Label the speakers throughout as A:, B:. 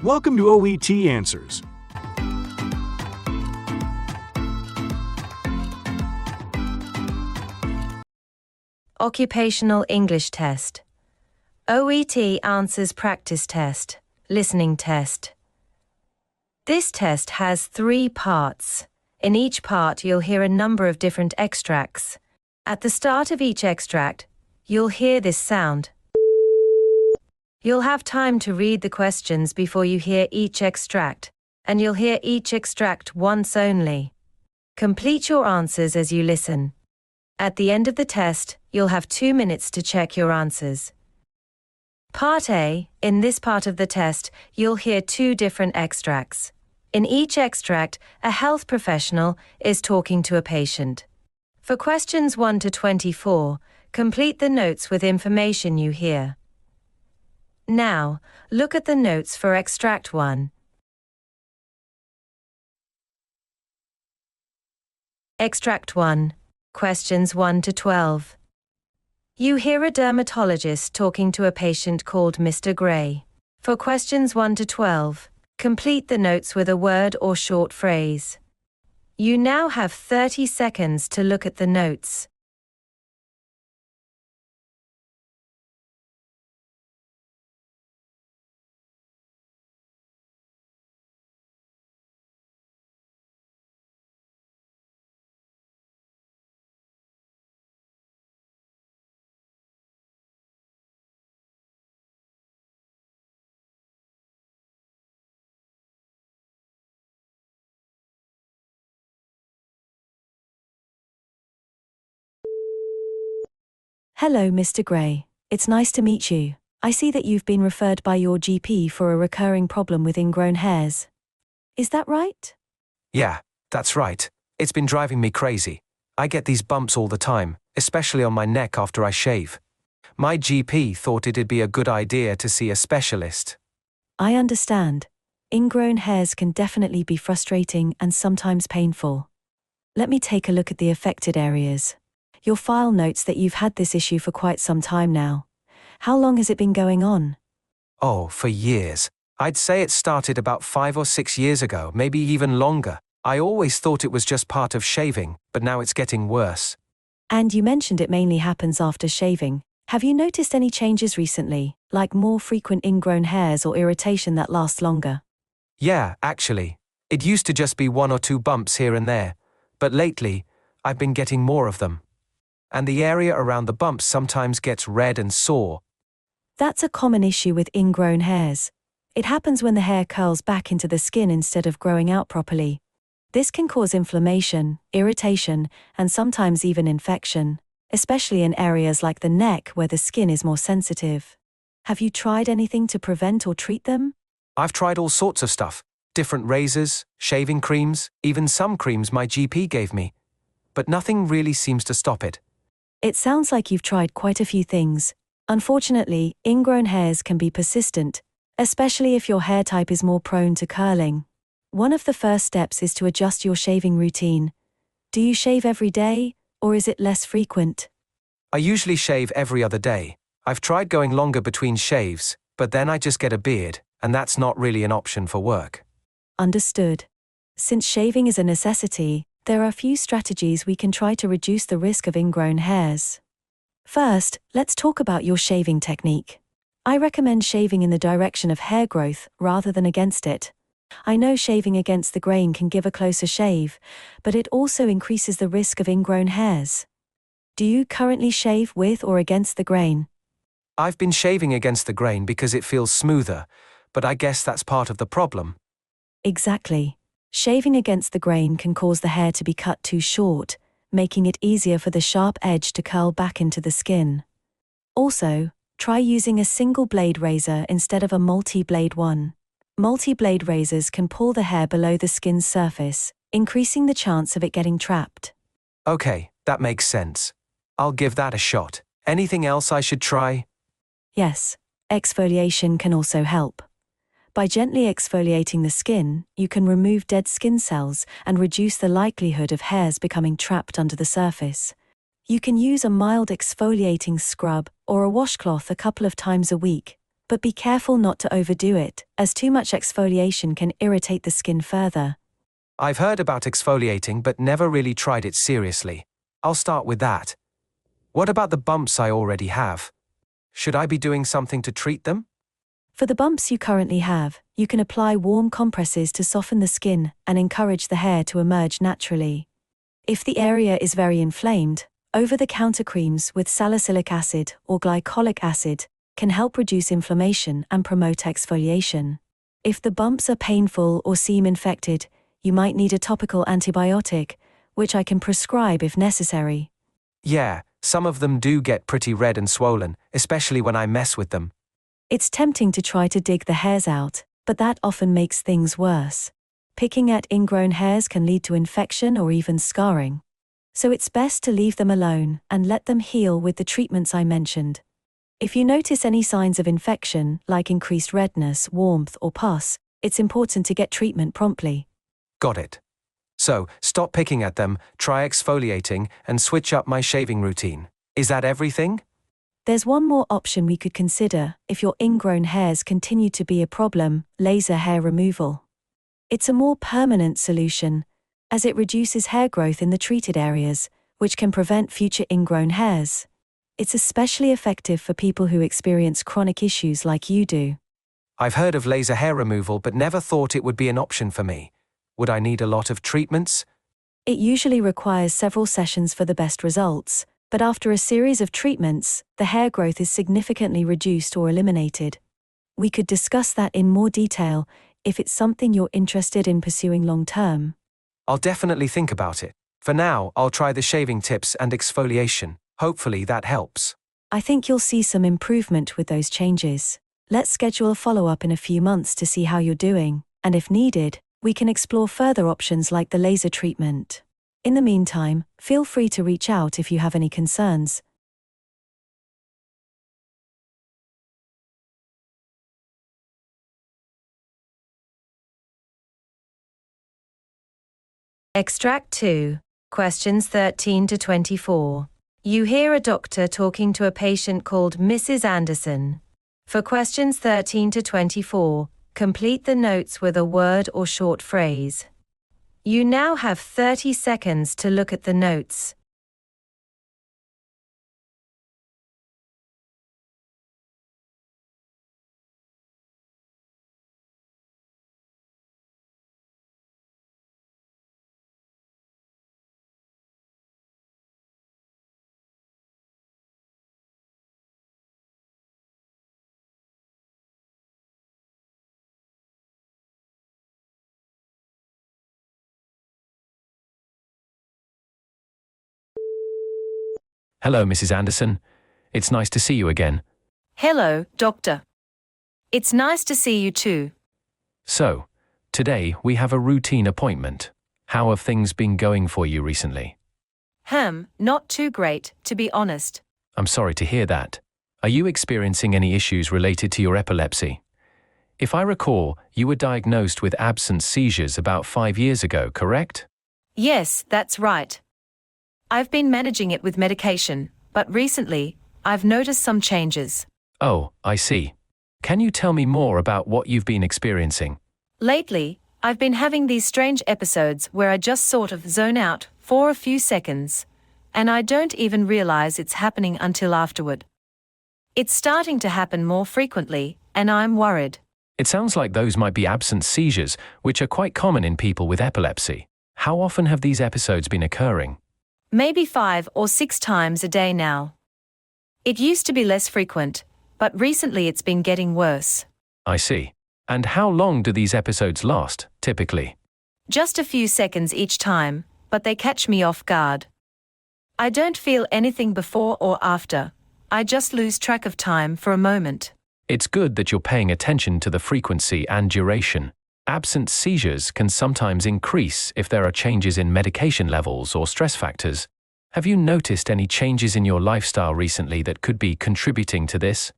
A: Welcome to OET Answers.
B: Occupational English Test. OET Answers Practice Test, Listening Test. This test has 3 parts. In each part, you'll hear a number of different extracts. At the start of each extract, you'll hear this sound. You'll have time to read the questions before you hear each extract, and you'll hear each extract once only. Complete your answers as you listen. At the end of the test, you'll have 2 minutes to check your answers. Part A. In this part of the test, you'll hear 2 different extracts. In each extract, a health professional is talking to a patient. For questions 1 to 24, complete the notes with information you hear. Now, look at the notes for Extract 1. Extract 1. Questions 1 to 12. You hear a dermatologist talking to a patient called Mr. Gray. For questions 1 to 12, complete the notes with a word or short phrase. You now have 30 seconds to look at the notes.
C: Hello, Mr. Gray. It's nice to meet you. I see that you've been referred by your GP for a recurring problem with ingrown hairs. Is that right?
D: Yeah, that's right. It's been driving me crazy. I get these bumps all the time, especially on my neck after I shave. My GP thought it'd be a good idea to see a specialist.
C: I understand. Ingrown hairs can definitely be frustrating and sometimes painful. Let me take a look at the affected areas. Your file notes that you've had this issue for quite some time now. How long has it been going on?
D: Oh, for years. I'd say it started about 5 or 6 years ago, maybe even longer. I always thought it was just part of shaving, but now it's getting worse.
C: And you mentioned it mainly happens after shaving. Have you noticed any changes recently, like more frequent ingrown hairs or irritation that lasts longer?
D: Yeah, actually. It used to just be 1 or 2 bumps here and there, but lately, I've been getting more of them. And the area around the bumps sometimes gets red and sore.
C: That's a common issue with ingrown hairs. It happens when the hair curls back into the skin instead of growing out properly. This can cause inflammation, irritation, and sometimes even infection, especially in areas like the neck where the skin is more sensitive. Have you tried anything to prevent or treat them?
D: I've tried all sorts of stuff. Different razors, shaving creams, even some creams my GP gave me. But nothing really seems to stop it.
C: It sounds like you've tried quite a few things. Unfortunately, ingrown hairs can be persistent, especially if your hair type is more prone to curling. One of the first steps is to adjust your shaving routine. Do you shave every day, or is it less frequent?
D: I usually shave every other day. I've tried going longer between shaves, but then I just get a beard, and that's not really an option for work.
C: Understood. Since shaving is a necessity, there are a few strategies we can try to reduce the risk of ingrown hairs. First, let's talk about your shaving technique. I recommend shaving in the direction of hair growth rather than against it. I know shaving against the grain can give a closer shave, but it also increases the risk of ingrown hairs. Do you currently shave with or against the grain?
D: I've been shaving against the grain because it feels smoother, but I guess that's part of the problem.
C: Exactly. Shaving against the grain can cause the hair to be cut too short, making it easier for the sharp edge to curl back into the skin. Also, try using a single blade razor instead of a multi-blade one. Multi-blade razors can pull the hair below the skin's surface, increasing the chance of it getting trapped.
D: Okay, that makes sense. I'll give that a shot. Anything else I should try?
C: Yes, exfoliation can also help. By gently exfoliating the skin, you can remove dead skin cells and reduce the likelihood of hairs becoming trapped under the surface. You can use a mild exfoliating scrub or a washcloth a couple of times a week. But be careful not to overdo it, as too much exfoliation can irritate the skin further.
D: I've heard about exfoliating but never really tried it seriously. I'll start with that. What about the bumps I already have? Should I be doing something to treat them?
C: For the bumps you currently have, you can apply warm compresses to soften the skin and encourage the hair to emerge naturally. If the area is very inflamed, over-the-counter creams with salicylic acid or glycolic acid can help reduce inflammation and promote exfoliation. If the bumps are painful or seem infected, you might need a topical antibiotic, which I can prescribe if necessary.
D: Yeah, some of them do get pretty red and swollen, especially when I mess with them.
C: It's tempting to try to dig the hairs out, but that often makes things worse. Picking at ingrown hairs can lead to infection or even scarring. So it's best to leave them alone and let them heal with the treatments I mentioned. If you notice any signs of infection, like increased redness, warmth, or pus, it's important to get treatment promptly.
D: Got it. So, stop picking at them, try exfoliating, and switch up my shaving routine. Is that everything?
C: There's one more option we could consider if your ingrown hairs continue to be a problem: laser hair removal. It's a more permanent solution, as it reduces hair growth in the treated areas, which can prevent future ingrown hairs. It's especially effective for people who experience chronic issues like you do.
D: I've heard of laser hair removal but never thought it would be an option for me. Would I need a lot of treatments?
C: It usually requires several sessions for the best results, but after a series of treatments, the hair growth is significantly reduced or eliminated. We could discuss that in more detail if it's something you're interested in pursuing long-term.
D: I'll definitely think about it. For now, I'll try the shaving tips and exfoliation. Hopefully that helps.
C: I think you'll see some improvement with those changes. Let's schedule a follow-up in a few months to see how you're doing, and if needed, we can explore further options like the laser treatment. In the meantime, feel free to reach out if you have any concerns.
B: Extract 2, questions 13 to 24. You hear a doctor talking to a patient called Mrs. Anderson. For questions 13 to 24, complete the notes with a word or short phrase. You now have 30 seconds to look at the notes.
D: Hello, Mrs. Anderson. It's nice to see you again.
B: Hello, doctor. It's nice to see you too.
D: So, today we have a routine appointment. How have things been going for you recently?
B: Not too great, to be honest.
D: I'm sorry to hear that. Are you experiencing any issues related to your epilepsy? If I recall, you were diagnosed with absence seizures about 5 years ago, correct?
B: Yes, that's right. I've been managing it with medication, but recently, I've noticed some changes.
D: Oh, I see. Can you tell me more about what you've been experiencing?
B: Lately, I've been having these strange episodes where I just sort of zone out for a few seconds, and I don't even realize it's happening until afterward. It's starting to happen more frequently, and I'm worried.
D: It sounds like those might be absence seizures, which are quite common in people with epilepsy. How often have these episodes been occurring?
B: Maybe 5 or 6 times a day now. It used to be less frequent, but recently it's been getting worse.
D: I see. And how long do these episodes last, typically?
B: Just a few seconds each time, but they catch me off guard. I don't feel anything before or after. I just lose track of time for a moment.
D: It's good that you're paying attention to the frequency and duration. Absence seizures can sometimes increase if there are changes in medication levels or stress factors. Have you noticed any changes in your lifestyle recently that could be contributing to this?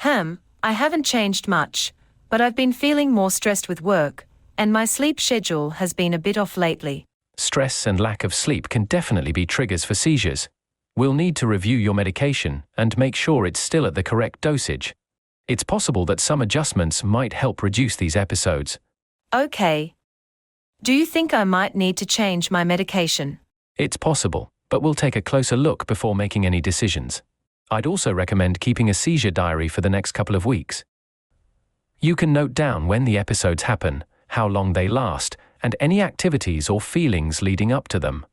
B: I haven't changed much, but I've been feeling more stressed with work, and my sleep schedule has been a bit off lately.
D: Stress and lack of sleep can definitely be triggers for seizures. We'll need to review your medication and make sure it's still at the correct dosage. It's possible that some adjustments might help reduce these episodes.
B: Okay. Do you think I might need to change my medication?
D: It's possible, but we'll take a closer look before making any decisions. I'd also recommend keeping a seizure diary for the next couple of weeks. You can note down when the episodes happen, how long they last, and any activities or feelings leading up to them.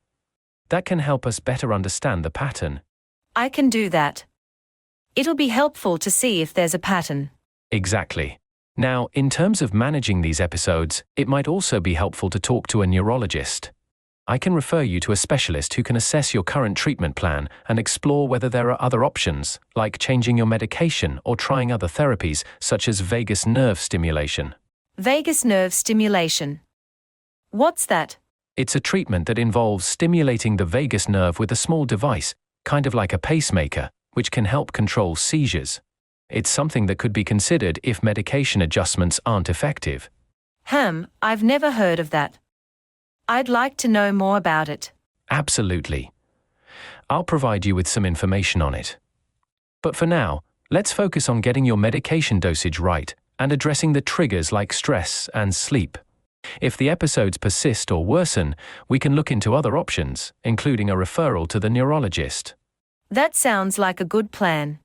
D: That can help us better understand the pattern.
B: I can do that. It'll be helpful to see if there's a pattern.
D: Exactly. Now, in terms of managing these episodes, it might also be helpful to talk to a neurologist. I can refer you to a specialist who can assess your current treatment plan and explore whether there are other options, like changing your medication or trying other therapies, such as vagus nerve stimulation.
B: Vagus nerve stimulation. What's that?
D: It's a treatment that involves stimulating the vagus nerve with a small device, kind of like a pacemaker, which can help control seizures. It's something that could be considered if medication adjustments aren't effective.
B: I've never heard of that. I'd like to know more about it.
D: Absolutely. I'll provide you with some information on it. But for now, let's focus on getting your medication dosage right and addressing the triggers like stress and sleep. If the episodes persist or worsen, we can look into other options, including a referral to the neurologist.
B: That sounds like a good plan.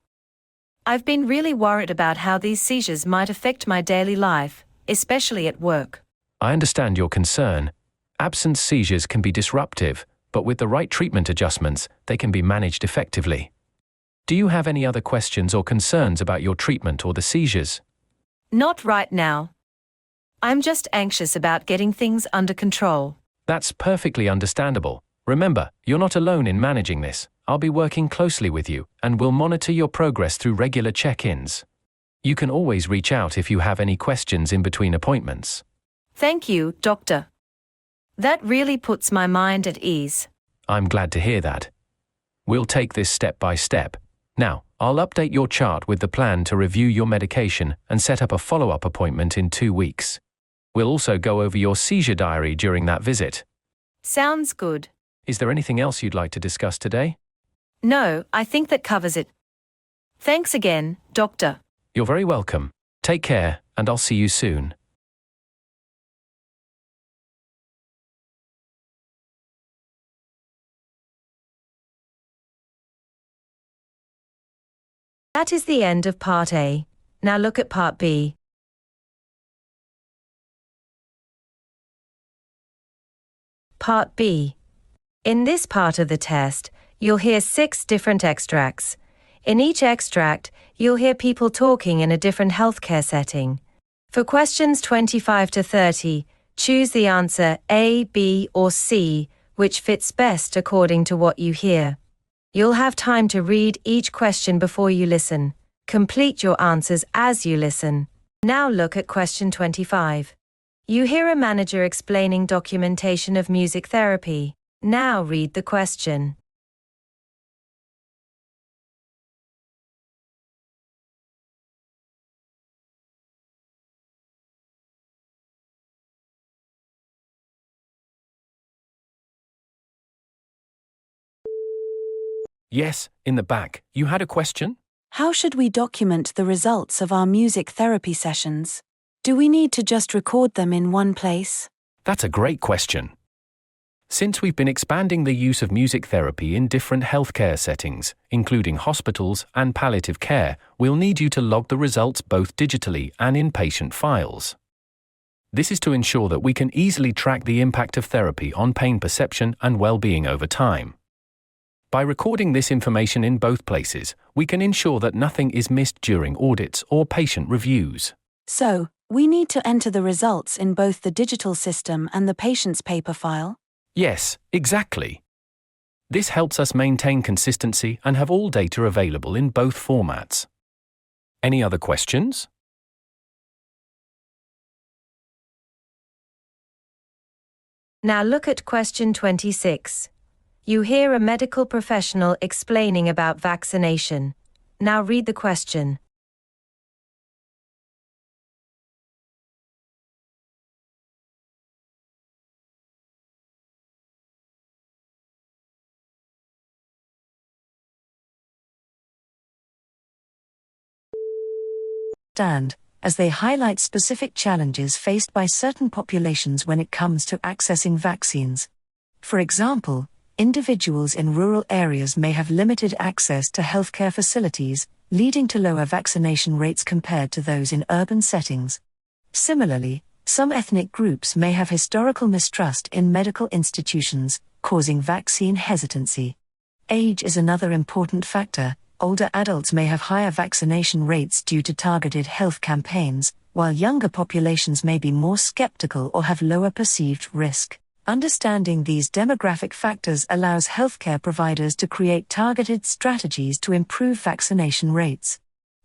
B: I've been really worried about how these seizures might affect my daily life, especially at work.
D: I understand your concern. Absence seizures can be disruptive, but with the right treatment adjustments, they can be managed effectively. Do you have any other questions or concerns about your treatment or the seizures?
B: Not right now. I'm just anxious about getting things under control.
D: That's perfectly understandable. Remember, you're not alone in managing this. I'll be working closely with you, and we'll monitor your progress through regular check-ins. You can always reach out if you have any questions in between appointments.
B: Thank you, Doctor. That really puts my mind at ease.
D: I'm glad to hear that. We'll take this step by step. Now, I'll update your chart with the plan to review your medication and set up a follow-up appointment in 2 weeks. We'll also go over your seizure diary during that visit.
B: Sounds good.
D: Is there anything else you'd like to discuss today?
B: No, I think that covers it. Thanks again, Doctor.
D: You're very welcome. Take care, and I'll see you soon.
B: That is the end of Part A. Now look at Part B. Part B. In this part of the test, you'll hear 6 different extracts. In each extract, you'll hear people talking in a different healthcare setting. For questions 25 to 30, choose the answer A, B, or C, which fits best according to what you hear. You'll have time to read each question before you listen. Complete your answers as you listen. Now look at question 25. You hear a manager explaining documentation of music therapy. Now read the question.
D: Yes, in the back. You had a question?
C: How should we document the results of our music therapy sessions? Do we need to just record them in one place?
D: That's a great question. Since we've been expanding the use of music therapy in different healthcare settings, including hospitals and palliative care, we'll need you to log the results both digitally and in patient files. This is to ensure that we can easily track the impact of therapy on pain perception and well-being over time. By recording this information in both places, we can ensure that nothing is missed during audits or patient reviews.
C: So, we need to enter the results in both the digital system and the patient's paper file?
D: Yes, exactly. This helps us maintain consistency and have all data available in both formats. Any other questions?
B: Now look at question 26. You hear a medical professional explaining about vaccination. Now read the question.
E: understand, as they highlight specific challenges faced by certain populations when it comes to accessing vaccines. For example, individuals in rural areas may have limited access to healthcare facilities, leading to lower vaccination rates compared to those in urban settings. Similarly, some ethnic groups may have historical mistrust in medical institutions, causing vaccine hesitancy. Age is another important factor. Older adults may have higher vaccination rates due to targeted health campaigns, while younger populations may be more skeptical or have lower perceived risk. Understanding these demographic factors allows healthcare providers to create targeted strategies to improve vaccination rates.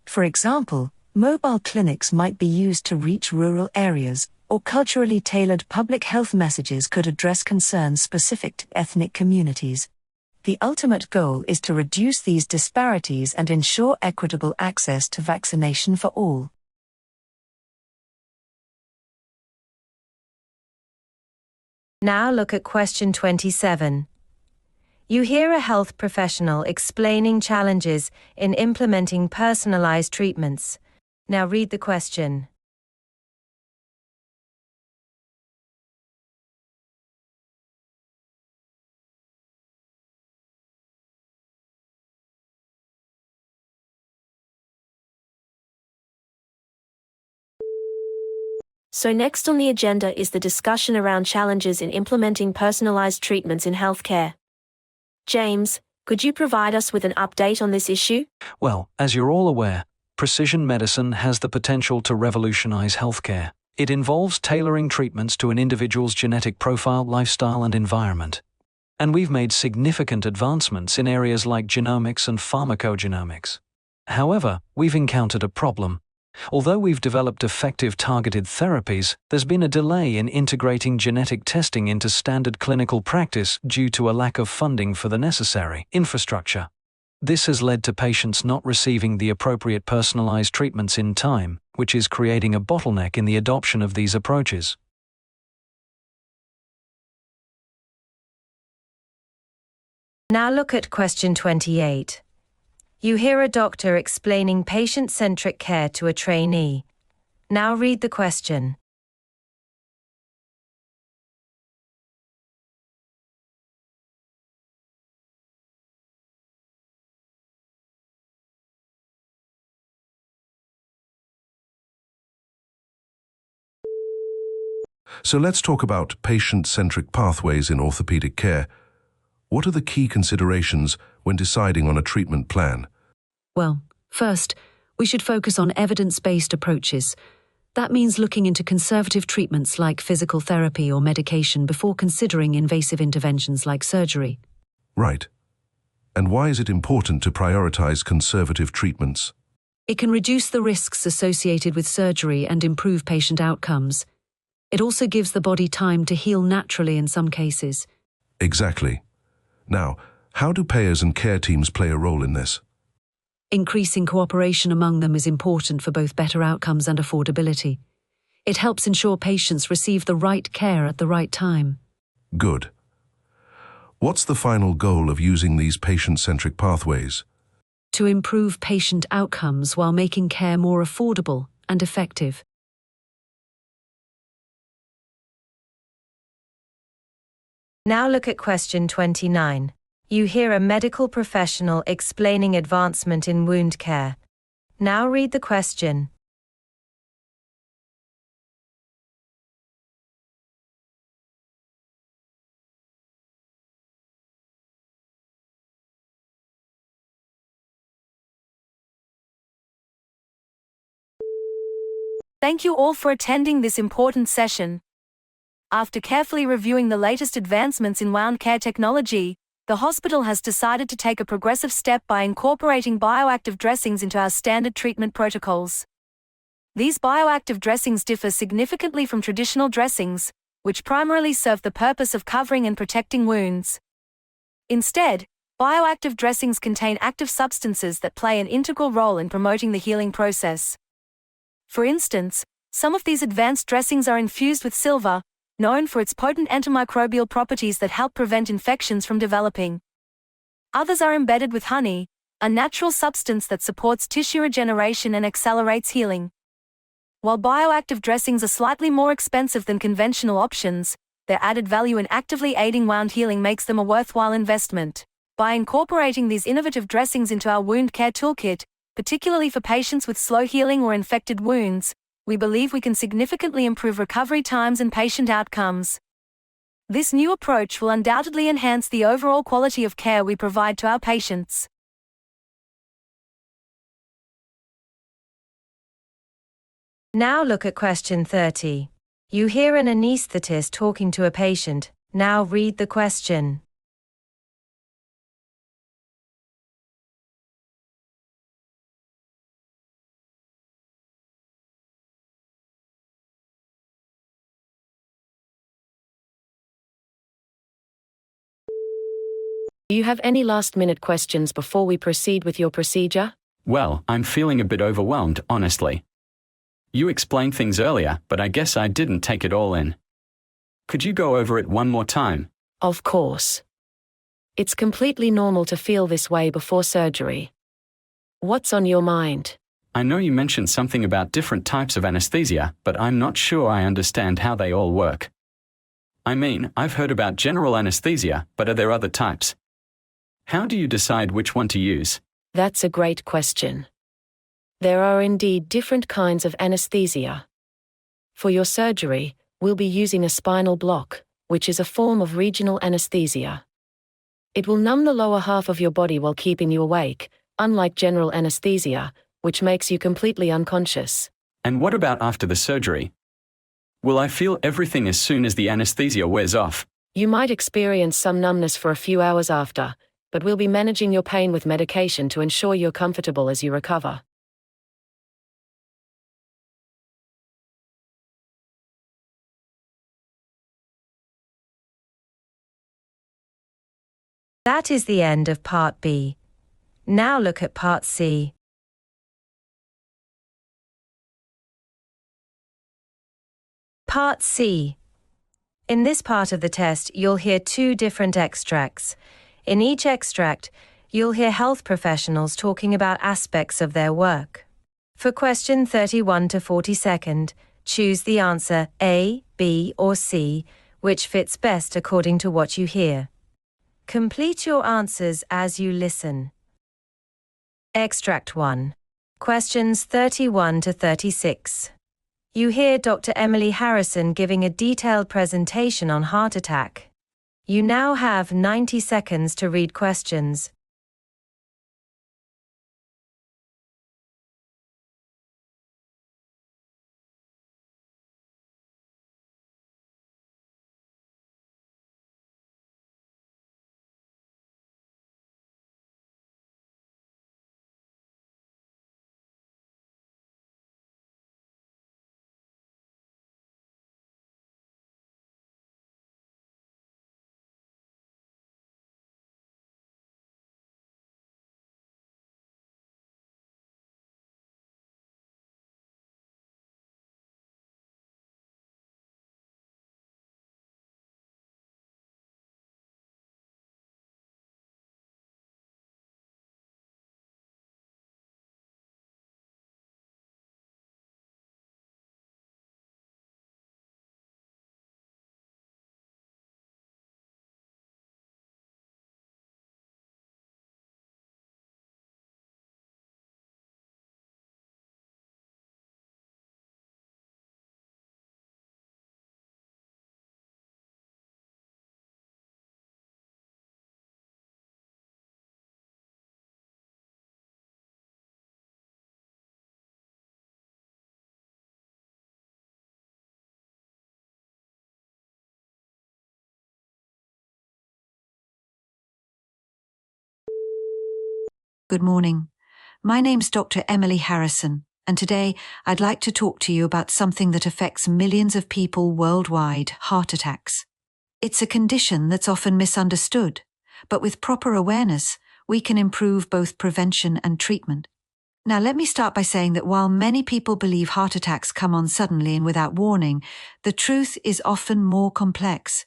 E: For example, mobile clinics might be used to reach rural areas, or culturally tailored public health messages could address concerns specific to ethnic communities. The ultimate goal is to reduce these disparities and ensure equitable access to vaccination for all.
B: Now look at question 27. You hear a health professional explaining challenges in implementing personalized treatments. Now read the question.
F: So next on the agenda is the discussion around challenges in implementing personalized treatments in healthcare. James, could you provide us with an update on this issue?
G: Well, as you're all aware, precision medicine has the potential to revolutionize healthcare. It involves tailoring treatments to an individual's genetic profile, lifestyle, and environment. And we've made significant advancements in areas like genomics and pharmacogenomics. However, we've encountered a problem. Although we've developed effective targeted therapies, there's been a delay in integrating genetic testing into standard clinical practice due to a lack of funding for the necessary infrastructure. This has led to patients not receiving the appropriate personalized treatments in time, which is creating a bottleneck in the adoption of these approaches.
B: Now look at question 28. You hear a doctor explaining patient-centric care to a trainee. Now read the question.
H: So let's talk about patient-centric pathways in orthopedic care. What are the key considerations when deciding on a treatment plan?
C: Well, first, we should focus on evidence-based approaches. That means looking into conservative treatments like physical therapy or medication before considering invasive interventions like surgery.
H: Right. And why is it important to prioritize conservative treatments?
C: It can reduce the risks associated with surgery and improve patient outcomes. It also gives the body time to heal naturally in some cases.
H: Exactly. Now, how do payers and care teams play a role in this?
C: Increasing cooperation among them is important for both better outcomes and affordability. It helps ensure patients receive the right care at the right time.
H: Good. What's the final goal of using these patient-centric pathways?
C: To improve patient outcomes while making care more affordable and effective.
B: Now look at question 29. You hear a medical professional explaining advancement in wound care. Now read the question.
F: Thank you all for attending this important session. After carefully reviewing the latest advancements in wound care technology, the hospital has decided to take a progressive step by incorporating bioactive dressings into our standard treatment protocols. These bioactive dressings differ significantly from traditional dressings, which primarily serve the purpose of covering and protecting wounds. Instead, bioactive dressings contain active substances that play an integral role in promoting the healing process. For instance, some of these advanced dressings are infused with silver, known for its potent antimicrobial properties that help prevent infections from developing. Others are embedded with honey, a natural substance that supports tissue regeneration and accelerates healing. While bioactive dressings are slightly more expensive than conventional options, their added value in actively aiding wound healing makes them a worthwhile investment. By incorporating these innovative dressings into our wound care toolkit, particularly for patients with slow healing or infected wounds, we believe we can significantly improve recovery times and patient outcomes. This new approach will undoubtedly enhance the overall quality of care we provide to our patients.
B: Now look at question 30. You hear an anesthetist talking to a patient. Now read the question.
I: Do you have any last-minute questions before we proceed with your procedure?
J: Well, I'm feeling a bit overwhelmed, honestly. You explained things earlier, but I guess I didn't take it all in. Could you go over it one more time?
I: Of course. It's completely normal to feel this way before surgery. What's on your mind?
J: I know you mentioned something about different types of anesthesia, but I'm not sure I understand how they all work. I mean, I've heard about general anesthesia, but are there other types? How do you decide which one to use?
I: That's a great question. There are indeed different kinds of anesthesia. For your surgery, we'll be using a spinal block, which is a form of regional anesthesia. It will numb the lower half of your body while keeping you awake, unlike general anesthesia, which makes you completely unconscious.
J: And what about after the surgery? Will I feel everything as soon as the anesthesia wears off?
I: You might experience some numbness for a few hours after, but we'll be managing your pain with medication to ensure you're comfortable as you recover.
B: That is the end of Part B. Now look at Part C. Part C. In this part of the test, you'll hear two different extracts. In each extract, you'll hear health professionals talking about aspects of their work. For question 31 to 42, choose the answer A, B, or C, which fits best according to what you hear. Complete your answers as you listen. Extract 1. Questions 31 to 36. You hear Dr. Emily Harrison giving a detailed presentation on heart attack. You now have 90 seconds to read questions.
K: Good morning. My name's Dr. Emily Harrison, and today I'd like to talk to you about something that affects millions of people worldwide, heart attacks. It's a condition that's often misunderstood, but with proper awareness, we can improve both prevention and treatment. Now, let me start by saying that while many people believe heart attacks come on suddenly and without warning, the truth is often more complex.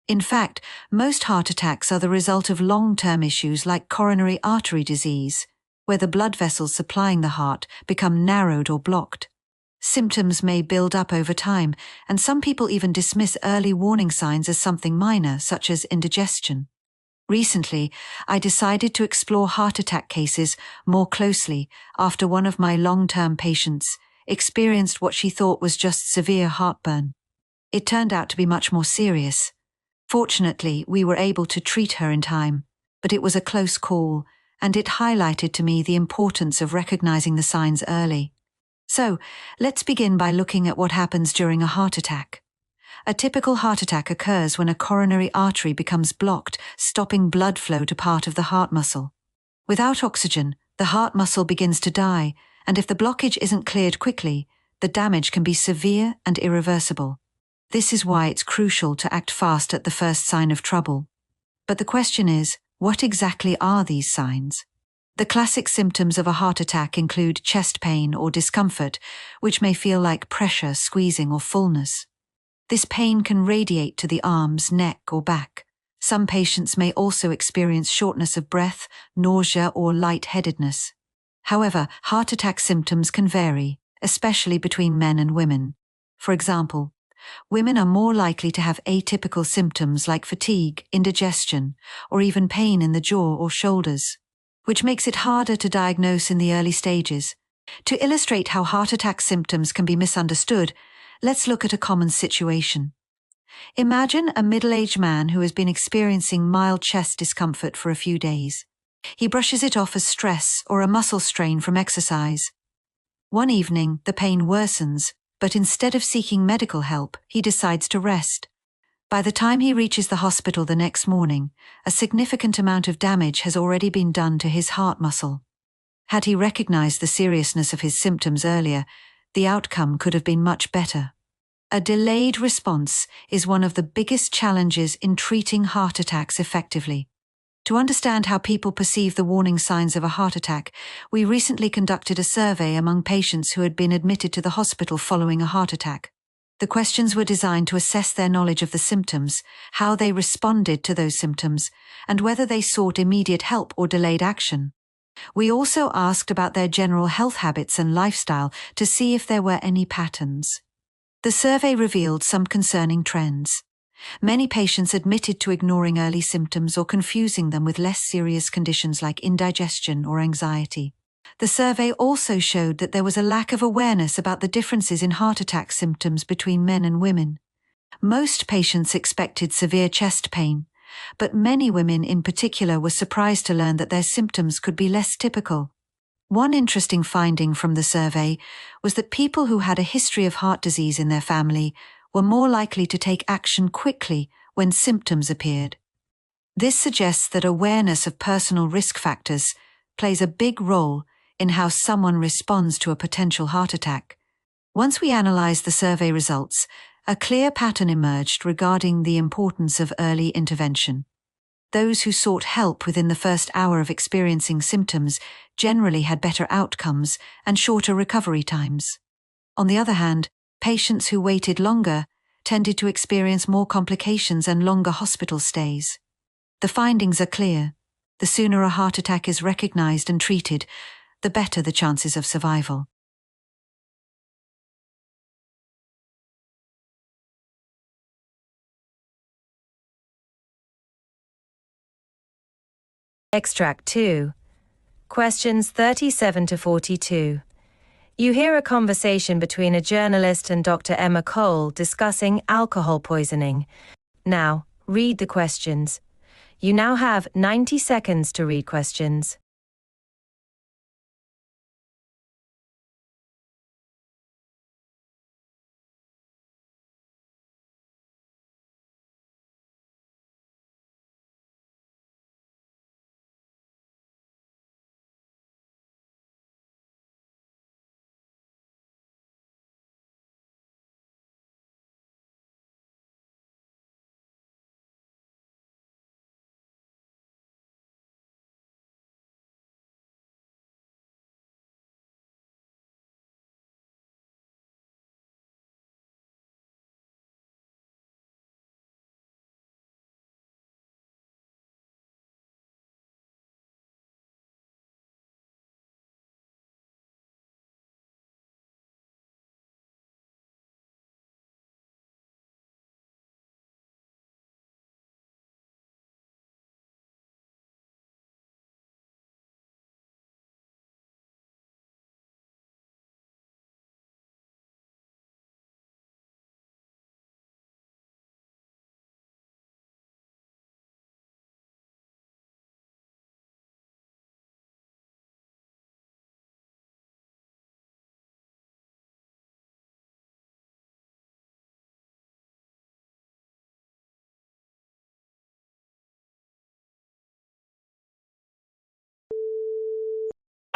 K: In fact, most heart attacks are the result of long-term issues like coronary artery disease, where the blood vessels supplying the heart become narrowed or blocked. Symptoms may build up over time, and some people even dismiss early warning signs as something minor, such as indigestion. Recently, I decided to explore heart attack cases more closely after one of my long-term patients experienced what she thought was just severe heartburn. It turned out to be much more serious. Fortunately, we were able to treat her in time, but it was a close call, and it highlighted to me the importance of recognizing the signs early. So, let's begin by looking at what happens during a heart attack. A typical heart attack occurs when a coronary artery becomes blocked, stopping blood flow to part of the heart muscle. Without oxygen, the heart muscle begins to die, and if the blockage isn't cleared quickly, the damage can be severe and irreversible. This is why it's crucial to act fast at the first sign of trouble. But the question is, what exactly are these signs? The classic symptoms of a heart attack include chest pain or discomfort, which may feel like pressure, squeezing, or fullness. This pain can radiate to the arms, neck, or back. Some patients may also experience shortness of breath, nausea, or lightheadedness. However, heart attack symptoms can vary, especially between men and women. For example, women are more likely to have atypical symptoms like fatigue, indigestion, or even pain in the jaw or shoulders, which makes it harder to diagnose in the early stages. To illustrate how heart attack symptoms can be misunderstood, let's look at a common situation. Imagine a middle-aged man who has been experiencing mild chest discomfort for a few days. He brushes it off as stress or a muscle strain from exercise. One evening, the pain worsens, but instead of seeking medical help, he decides to rest. By the time he reaches the hospital the next morning, a significant amount of damage has already been done to his heart muscle. Had he recognized the seriousness of his symptoms earlier, the outcome could have been much better. A delayed response is one of the biggest challenges in treating heart attacks effectively. To understand how people perceive the warning signs of a heart attack, we recently conducted a survey among patients who had been admitted to the hospital following a heart attack. The questions were designed to assess their knowledge of the symptoms, how they responded to those symptoms, and whether they sought immediate help or delayed action. We also asked about their general health habits and lifestyle to see if there were any patterns. The survey revealed some concerning trends. Many patients admitted to ignoring early symptoms or confusing them with less serious conditions like indigestion or anxiety. The survey also showed that there was a lack of awareness about the differences in heart attack symptoms between men and women. Most patients expected severe chest pain, but many women in particular were surprised to learn that their symptoms could be less typical. One interesting finding from the survey was that people who had a history of heart disease in their family were more likely to take action quickly when symptoms appeared. This suggests that awareness of personal risk factors plays a big role in how someone responds to a potential heart attack. Once we analyzed the survey results, a clear pattern emerged regarding the importance of early intervention. Those who sought help within the first hour of experiencing symptoms generally had better outcomes and shorter recovery times. On the other hand, patients who waited longer tended to experience more complications and longer hospital stays. The findings are clear. The sooner a heart attack is recognized and treated, the better the chances of survival.
B: Extract 2. Questions 37 to 42. You hear a conversation between a journalist and Dr. Emma Cole discussing alcohol poisoning. Now, read the questions. You now have 90 seconds to read questions.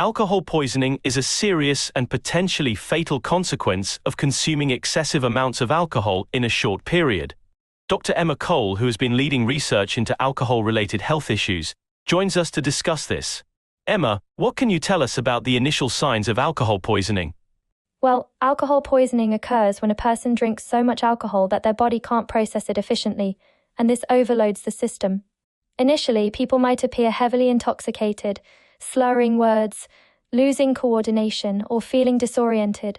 L: Alcohol poisoning is a serious and potentially fatal consequence of consuming excessive amounts of alcohol in a short period. Dr. Emma Cole, who has been leading research into alcohol-related health issues, joins us to discuss this. Emma, what can you tell us about the initial signs of alcohol poisoning?
M: Well, alcohol poisoning occurs when a person drinks so much alcohol that their body can't process it efficiently, and this overloads the system. Initially, people might appear heavily intoxicated, slurring words, losing coordination, or feeling disoriented.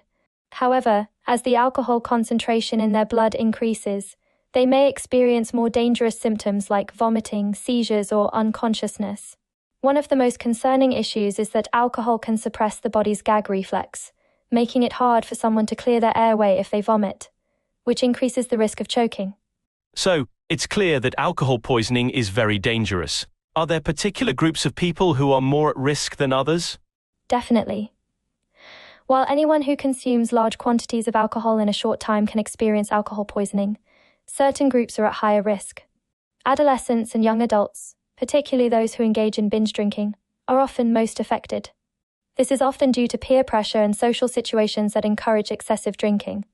M: However, as the alcohol concentration in their blood increases, they may experience more dangerous symptoms like vomiting, seizures, or unconsciousness. One of the most concerning issues is that alcohol can suppress the body's gag reflex, making it hard for someone to clear their airway if they vomit, which increases the risk of choking.
L: So, it's clear that alcohol poisoning is very dangerous. Are there particular groups of people who are more at risk than others?
M: Definitely. While anyone who consumes large quantities of alcohol in a short time can experience alcohol poisoning, certain groups are at higher risk. Adolescents and young adults, particularly those who engage in binge drinking, are often most affected. This is often due to peer pressure and social situations that encourage excessive drinking.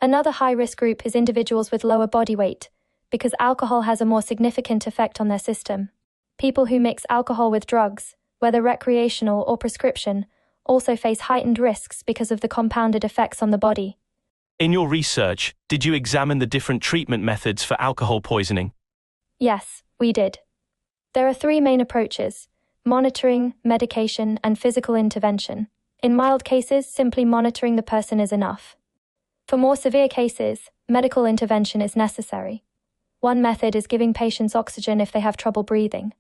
M: Another high-risk group is individuals with lower body weight, because alcohol has a more significant effect on their system. People who mix alcohol with drugs, whether recreational or prescription, also face heightened risks because of the compounded effects on the body.
L: In your research, did you examine the different treatment methods for alcohol poisoning?
M: Yes, we did. There are 3 main approaches: monitoring, medication, and physical intervention. In mild cases, simply monitoring the person is enough. For more severe cases, medical intervention is necessary. One method is giving patients oxygen if they have trouble breathing.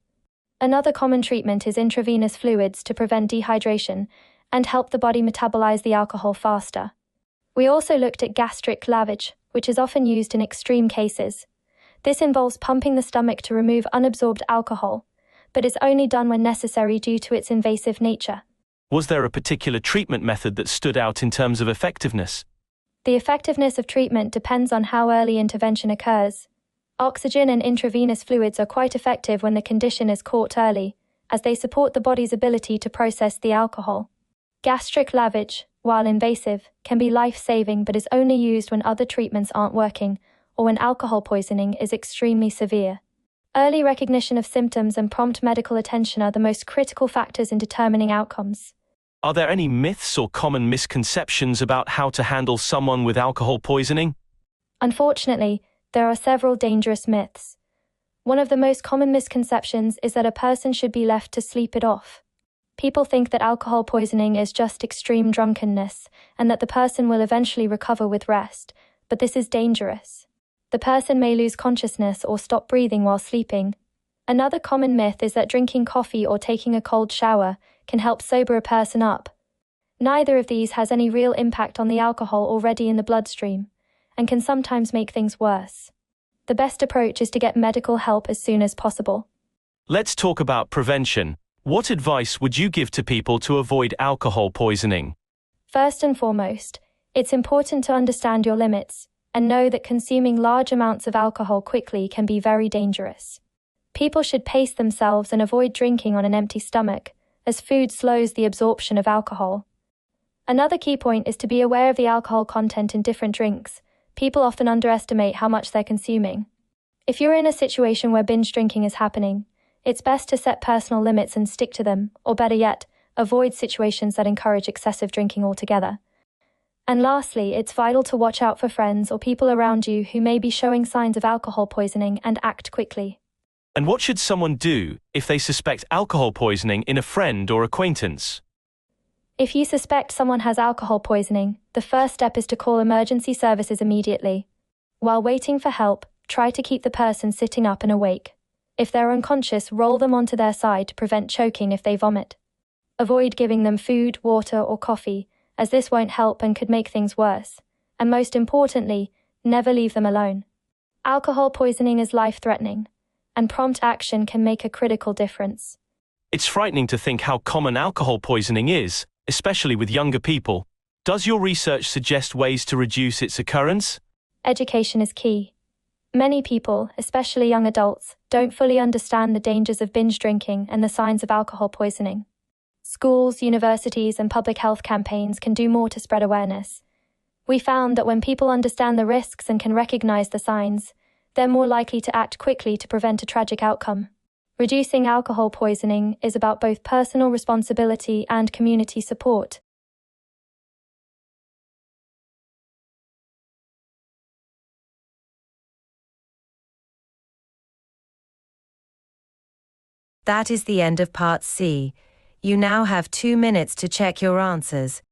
M: Another common treatment is intravenous fluids to prevent dehydration and help the body metabolize the alcohol faster. We also looked at gastric lavage, which is often used in extreme cases. This involves pumping the stomach to remove unabsorbed alcohol, but is only done when necessary due to its invasive nature.
L: Was there a particular treatment method that stood out in terms of effectiveness?
M: The effectiveness of treatment depends on how early intervention occurs. Oxygen and intravenous fluids are quite effective when the condition is caught early, as they support the body's ability to process the alcohol. Gastric lavage, while invasive, can be life-saving but is only used when other treatments aren't working or when alcohol poisoning is extremely severe. Early recognition of symptoms and prompt medical attention are the most critical factors in determining outcomes.
L: Are there any myths or common misconceptions about how to handle someone with alcohol poisoning?
M: Unfortunately, there are several dangerous myths. One of the most common misconceptions is that a person should be left to sleep it off. People think that alcohol poisoning is just extreme drunkenness and that the person will eventually recover with rest, but this is dangerous. The person may lose consciousness or stop breathing while sleeping. Another common myth is that drinking coffee or taking a cold shower can help sober a person up. Neither of these has any real impact on the alcohol already in the bloodstream, and can sometimes make things worse. The best approach is to get medical help as soon as possible.
L: Let's talk about prevention. What advice would you give to people to avoid alcohol poisoning?
M: First and foremost, it's important to understand your limits and know that consuming large amounts of alcohol quickly can be very dangerous. People should pace themselves and avoid drinking on an empty stomach, as food slows the absorption of alcohol. Another key point is to be aware of the alcohol content in different drinks. People often underestimate how much they're consuming. If you're in a situation where binge drinking is happening, it's best to set personal limits and stick to them, or better yet, avoid situations that encourage excessive drinking altogether. And lastly, it's vital to watch out for friends or people around you who may be showing signs of alcohol poisoning and act quickly.
L: And what should someone do if they suspect alcohol poisoning in a friend or acquaintance?
M: If you suspect someone has alcohol poisoning, the first step is to call emergency services immediately. While waiting for help, try to keep the person sitting up and awake. If they're unconscious, roll them onto their side to prevent choking if they vomit. Avoid giving them food, water, or coffee, as this won't help and could make things worse. And most importantly, never leave them alone. Alcohol poisoning is life-threatening, and prompt action can make a critical difference.
L: It's frightening to think how common alcohol poisoning is, especially with younger people. Does your research suggest ways to reduce its occurrence?
M: Education is key. Many people, especially young adults, don't fully understand the dangers of binge drinking and the signs of alcohol poisoning. Schools, universities, and public health campaigns can do more to spread awareness. We found that when people understand the risks and can recognize the signs, they're more likely to act quickly to prevent a tragic outcome. Reducing alcohol poisoning is about both personal responsibility and community support.
B: That is the end of Part C. You now have 2 minutes to check your answers.